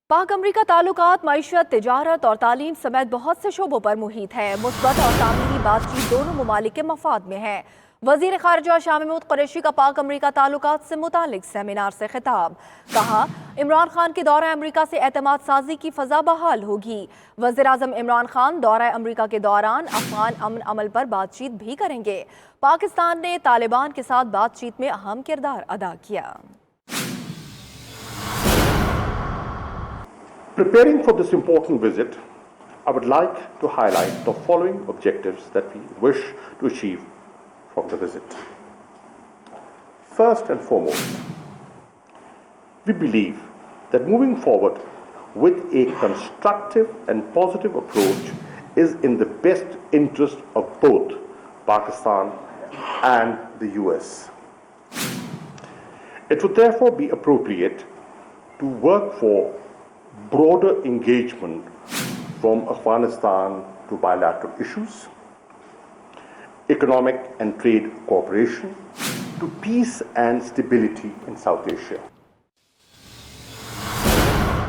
पाक अमरीका ताल्लुकात, मईशत, तिजारत और तालीम समेत बहुत से शोबों पर मुहित है। मुस्बत और तामीरी बातचीत दोनों ममालिक के मफाद में है। वजीर खारजा शाह महमूद कुरैशी का पाक अमरीका ताल्लुकात से मुतालिक सेमिनार से खिताब। कहा, इमरान खान के दौरा अमरीका से एतमाद साजी की फजा बहाल होगी। वजीर आजम इमरान खान दौरा अमरीका के दौरान अफगान अमन अमल पर बातचीत भी करेंगे। पाकिस्तान ने तालिबान के साथ बातचीत में अहम किरदार अदा किया। Preparing for this important visit, I would like to highlight the following objectives that we wish to achieve from the visit. First and foremost, we believe that moving forward with a constructive and positive approach is in the best interest of both Pakistan and the US. It would therefore be appropriate to work for broader engagement from Afghanistan to bilateral issues, economic and trade cooperation, to peace and stability in South Asia.